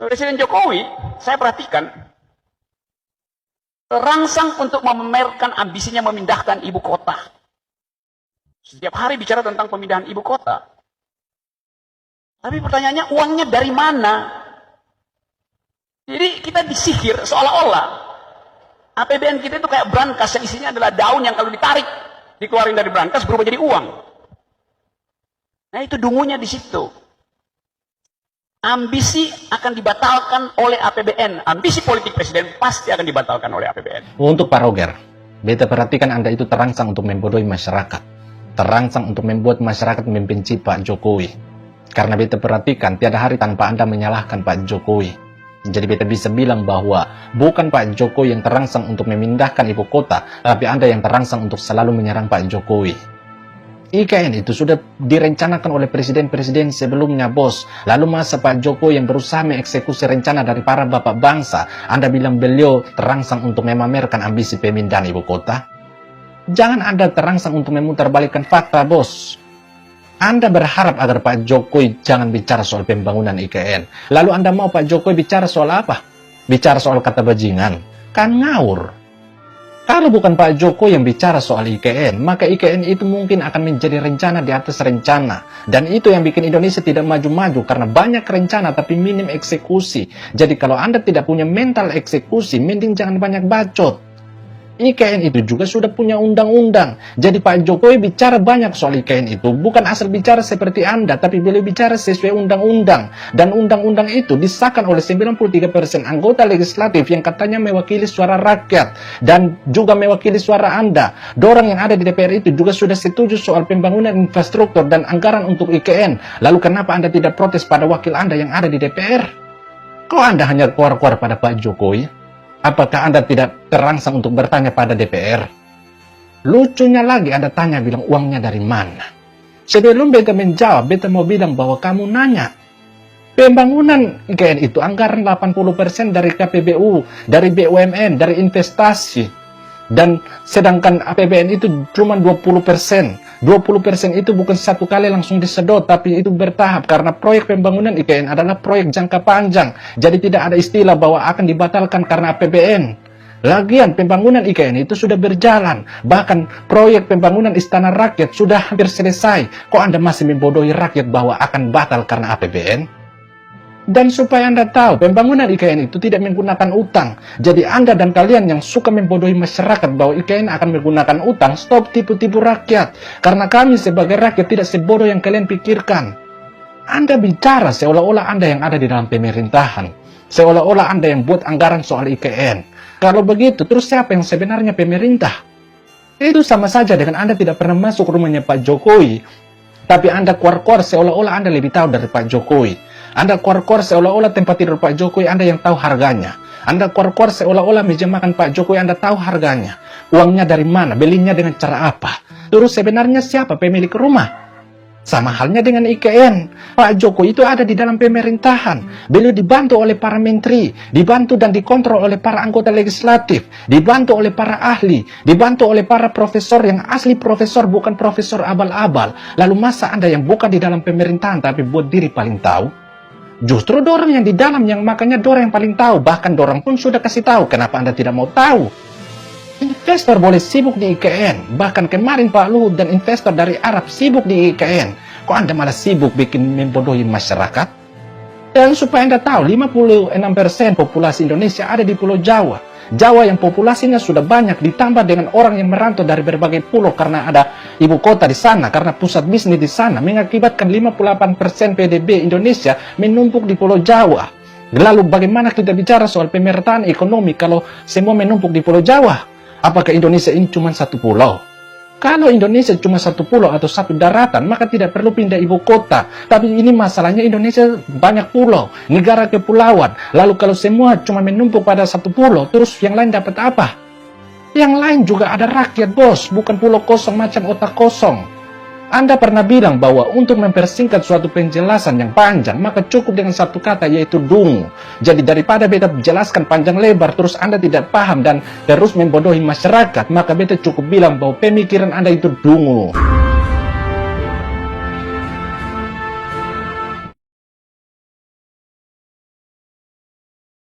Presiden Jokowi, saya perhatikan, terangsang untuk memamerkan ambisinya memindahkan ibu kota. Setiap hari bicara tentang pemindahan ibu kota. Tapi pertanyaannya, uangnya dari mana? Jadi kita disihir seolah-olah APBN kita itu kayak brankas yang isinya adalah daun yang kalau ditarik, dikeluarin dari brankas berubah jadi uang. Nah itu dungunya di situ. Ambisi akan dibatalkan oleh APBN. Ambisi politik presiden pasti akan dibatalkan oleh APBN. Untuk Pak Roger, beta perhatikan Anda itu terangsang untuk membodohi masyarakat. Terangsang untuk membuat masyarakat membenci Pak Jokowi. Karena beta perhatikan tiada hari tanpa Anda menyalahkan Pak Jokowi. Jadi beta bisa bilang bahwa bukan Pak Jokowi yang terangsang untuk memindahkan ibu kota, tapi Anda yang terangsang untuk selalu menyerang Pak Jokowi. IKN itu sudah direncanakan oleh presiden-presiden sebelumnya, bos. Lalu masa Pak Jokowi yang berusaha mengeksekusi rencana dari para bapak bangsa, Anda bilang beliau terangsang untuk memamerkan ambisi pemindahan ibu kota? Jangan Anda terangsang untuk memutarbalikkan fakta, bos. Anda berharap agar Pak Jokowi jangan bicara soal pembangunan IKN. Lalu Anda mau Pak Jokowi bicara soal apa? Bicara soal kata bajingan? Kan ngawur. Kalau bukan Pak Jokowi yang bicara soal IKN, maka IKN itu mungkin akan menjadi rencana di atas rencana. Dan itu yang bikin Indonesia tidak maju-maju, karena banyak rencana tapi minim eksekusi. Jadi kalau Anda tidak punya mental eksekusi, mending jangan banyak bacot. IKN itu juga sudah punya undang-undang. Jadi Pak Jokowi bicara banyak soal IKN itu, bukan asal bicara seperti Anda, tapi beliau bicara sesuai undang-undang. Dan undang-undang itu disahkan oleh 93% anggota legislatif yang katanya mewakili suara rakyat. Dan juga mewakili suara Anda. Dorang yang ada di DPR itu juga sudah setuju soal pembangunan infrastruktur dan anggaran untuk IKN. Lalu kenapa Anda tidak protes pada wakil Anda yang ada di DPR? Kok Anda hanya keluar-keluar pada Pak Jokowi? Apakah Anda tidak terangsang untuk bertanya pada DPR? Lucunya lagi Anda tanya bilang uangnya dari mana. Sebelum beta menjawab, beta mau bilang bahwa kamu nanya. Pembangunan IKN itu anggaran 80% dari KPBU, dari BUMN, dari investasi. Dan sedangkan APBN itu cuma 20%. 20% itu bukan satu kali langsung disedot, tapi itu bertahap karena proyek pembangunan IKN adalah proyek jangka panjang. Jadi tidak ada istilah bahwa akan dibatalkan karena APBN. Lagian pembangunan IKN itu sudah berjalan. Bahkan proyek pembangunan Istana Rakyat sudah hampir selesai. Kok Anda masih membodohi rakyat bahwa akan batal karena APBN? Dan supaya Anda tahu, pembangunan IKN itu tidak menggunakan utang. Jadi Anda dan kalian yang suka membodohi masyarakat bahwa IKN akan menggunakan utang, stop tipu-tipu rakyat. Karena kami sebagai rakyat tidak sebodoh yang kalian pikirkan. Anda bicara seolah-olah Anda yang ada di dalam pemerintahan. Seolah-olah Anda yang buat anggaran soal IKN. Kalau begitu, terus siapa yang sebenarnya pemerintah? Itu sama saja dengan Anda tidak pernah masuk rumahnya Pak Jokowi. Tapi Anda keluar-keluar seolah-olah Anda lebih tahu dari Pak Jokowi. Anda keluar-keluar seolah-olah tempat tidur Pak Jokowi Anda yang tahu harganya. Anda keluar-keluar seolah-olah meja makan Pak Jokowi Anda tahu harganya. Uangnya dari mana? Belinya dengan cara apa? Terus sebenarnya siapa pemilik rumah? Sama halnya dengan IKN. Pak Jokowi itu ada di dalam pemerintahan. Beliau dibantu oleh para menteri, dibantu dan dikontrol oleh para anggota legislatif, dibantu oleh para ahli, dibantu oleh para profesor yang asli profesor, bukan profesor abal-abal. Lalu masa Anda yang bukan di dalam pemerintahan tapi buat diri paling tahu? Justru dorang yang di dalam yang makanya dorang yang paling tahu. Bahkan dorang pun sudah kasih tahu. Kenapa Anda tidak mau tahu? Investor boleh sibuk di IKN. Bahkan kemarin Pak Luhut dan investor dari Arab sibuk di IKN. Kok Anda malah sibuk bikin membodohi masyarakat? Dan supaya Anda tahu, 56% populasi Indonesia ada di Pulau Jawa. Jawa yang populasinya sudah banyak ditambah dengan orang yang merantau dari berbagai pulau karena ada ibu kota di sana, karena pusat bisnis di sana, mengakibatkan 58% PDB Indonesia menumpuk di Pulau Jawa. Lalu bagaimana kita bicara soal pemerataan ekonomi kalau semua menumpuk di Pulau Jawa? Apakah Indonesia ini cuma satu pulau? Kalau Indonesia cuma satu pulau atau satu daratan, maka tidak perlu pindah ibu kota. Tapi ini masalahnya Indonesia banyak pulau, negara kepulauan. Lalu kalau semua cuma menumpuk pada satu pulau, terus yang lain dapat apa? Yang lain juga ada rakyat, bos, bukan pulau kosong macam otak kosong. Anda pernah bilang bahwa untuk mempersingkat suatu penjelasan yang panjang, maka cukup dengan satu kata, yaitu dungu. Jadi daripada beta jelaskan panjang lebar, terus Anda tidak paham dan terus membodohi masyarakat, maka beta cukup bilang bahwa pemikiran Anda itu dungu.